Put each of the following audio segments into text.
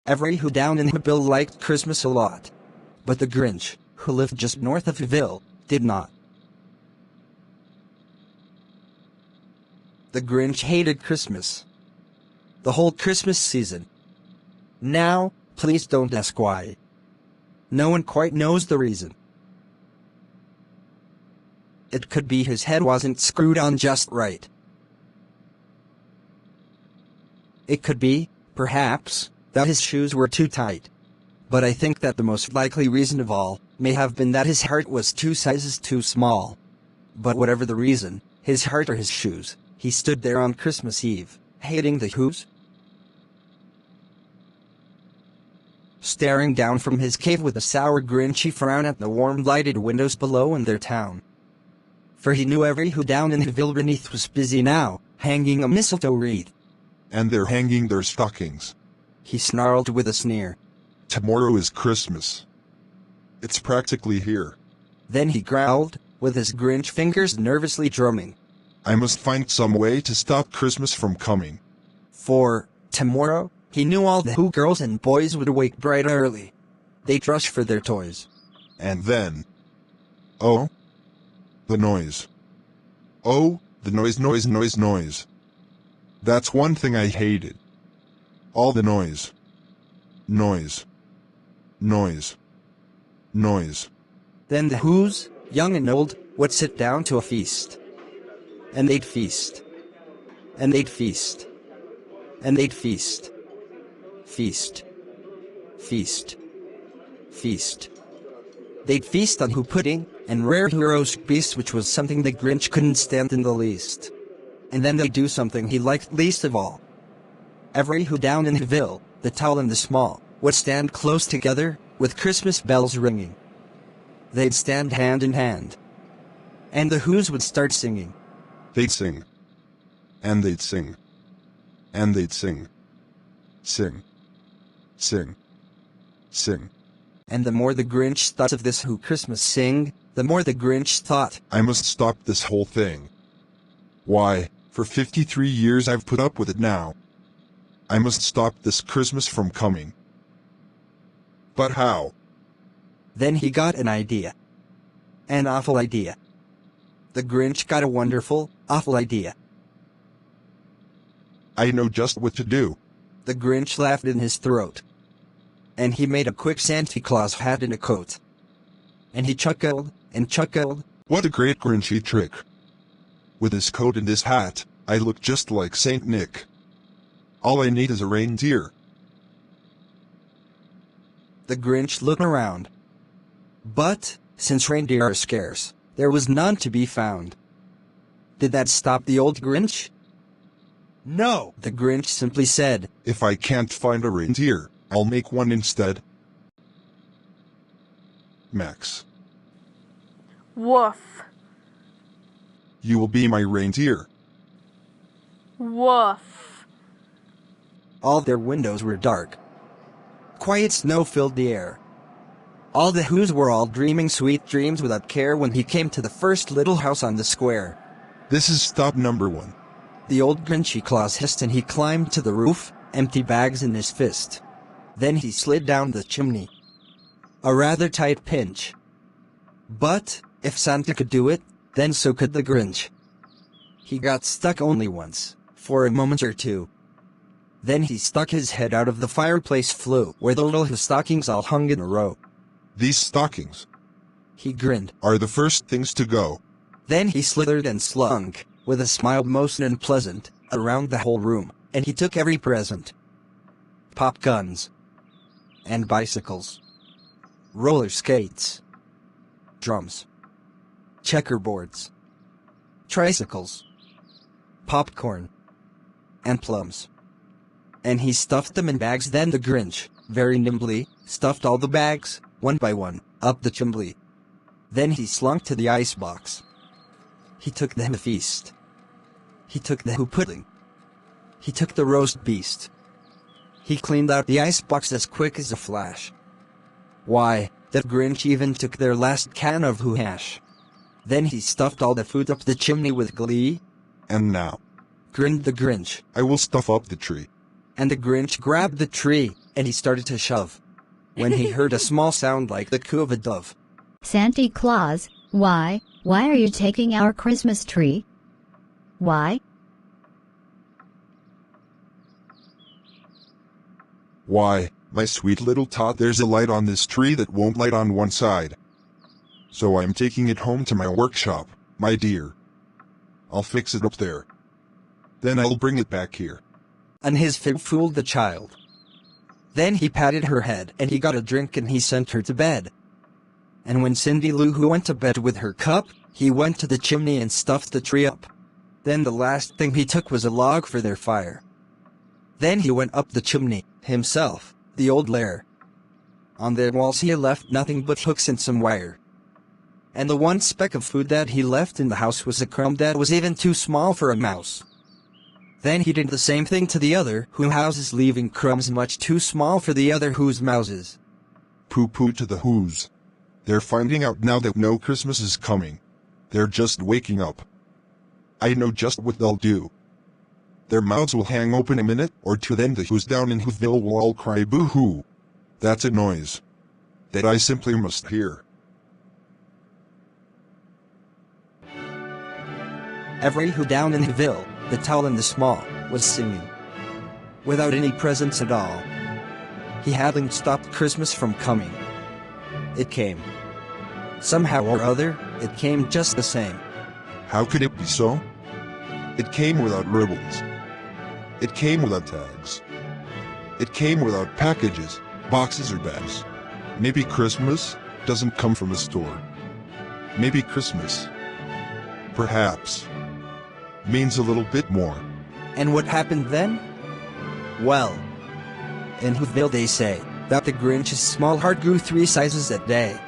Every who down in Hillville liked Christmas a lot. But the Grinch, who lived just north of Hillville, did not. The Grinch hated Christmas. The whole Christmas season. Now, please don't ask why. No one quite knows the reason. It could be his head wasn't screwed on just right. It could be, perhaps, that his shoes were too tight. But I think that the most likely reason of all may have been that his heart was 2 sizes too small. But whatever the reason, his heart or his shoes, he stood there on Christmas Eve, hating the Who's, staring down from his cave with a sour Grinchy frown at the warm lighted windows below in their town. For he knew every who down in the ville beneath was busy now, hanging a mistletoe wreath. And they're hanging their stockings. He snarled with a sneer. Tomorrow is Christmas. It's practically here. Then he growled, with his Grinch fingers nervously drumming. I must find some way to stop Christmas from coming. For tomorrow, he knew all the Who girls and boys would wake bright early. They'd rush for their toys. And then... oh, the noise. Oh, the noise. That's one thing I hated. All the noise. Noise. Then the Who's, young and old, would sit down to a feast. And they'd feast. And they'd feast. And they'd feast. Feast. They'd feast on Who pudding, and rare Who roast beast, which was something the Grinch couldn't stand in the least. And then they'd do something he liked least of all. Every Who down in the ville, the tall and the small, would stand close together, with Christmas bells ringing. They'd stand hand in hand. And the Who's would start singing. They'd sing. And they'd sing. And they'd sing. Sing. And the more the Grinch thought of this Who Christmas sing, the more the Grinch thought, I must stop this whole thing. Why, for 53 years I've put up with it now. I must stop this Christmas from coming. But how? Then he got an idea. An awful idea. The Grinch got a wonderful, awful idea. I know just what to do. The Grinch laughed in his throat. And he made a quick Santa Claus hat and a coat. And he chuckled, and chuckled. What a great Grinchy trick. With this coat and this hat, I look just like Saint Nick. All I need is a reindeer. The Grinch looked around. But, since reindeer are scarce, there was none to be found. Did that stop the old Grinch? No, the Grinch simply said. If I can't find a reindeer, I'll make one instead. Max. Woof. You will be my reindeer. Woof. All their windows were dark. Quiet snow filled the air. All the Who's were all dreaming sweet dreams without care when he came to the first little house on the square. This is stop number 1. The old Grinchy Claus hissed and he climbed to the roof, empty bags in his fist. Then he slid down the chimney. A rather tight pinch. But, if Santa could do it, then so could the Grinch. He got stuck only once, for a moment or two. Then he stuck his head out of the fireplace flue where the little stockings all hung in a row. These stockings, he grinned, are the first things to go. Then he slithered and slunk, with a smile most unpleasant, around the whole room, and he took every present. Pop guns. And bicycles. Roller skates. Drums. Checkerboards. Tricycles. Popcorn. And plums. And he stuffed them in bags. Then the Grinch, very nimbly, stuffed all the bags, one by one, up the chimney. Then he slunk to the icebox. He took the Who feast. He took the Who pudding. He took the roast beast. He cleaned out the icebox as quick as a flash. Why, that Grinch even took their last can of Who hash. Then he stuffed all the food up the chimney with glee. And now, grinned the Grinch, I will stuff up the tree. And the Grinch grabbed the tree, and he started to shove, when he heard a small sound like the coo of a dove. Santa Claus, why are you taking our Christmas tree? Why? Why, my sweet little tot, there's a light on this tree that won't light on one side. So I'm taking it home to my workshop, my dear. I'll fix it up there. Then I'll bring it back here. And his fib fooled the child. Then he patted her head and he got a drink and he sent her to bed. And when Cindy Lou Who went to bed with her cup, he went to the chimney and stuffed the tree up. Then the last thing he took was a log for their fire. Then he went up the chimney, himself, the old lair. On their walls he left nothing but hooks and some wire. And the one speck of food that he left in the house was a crumb that was even too small for a mouse. Then he did the same thing to the other who houses, leaving crumbs much too small for the other whose mouses. Pooh-pooh to the Who's. They're finding out now that no Christmas is coming. They're just waking up. I know just what they'll do. Their mouths will hang open a minute or two, then the Who's down in Whoville will all cry boo-hoo. That's a noise that I simply must hear. Every Who down in Whoville, the tall and the small, was singing. Without any presents at all. He hadn't stopped Christmas from coming. It came. Somehow or other, it came just the same. How could it be so? It came without ribbons. It came without tags. It came without packages, boxes or bags. Maybe Christmas doesn't come from a store. Maybe Christmas, perhaps, means a little bit more. And what happened then? Well, in Whoville they say that the Grinch's small heart grew 3 sizes that day.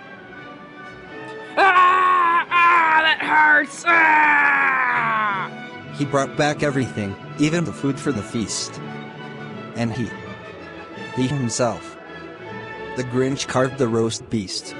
That hurts! He brought back everything, even the food for the feast. And he himself, the Grinch, carved the roast beast.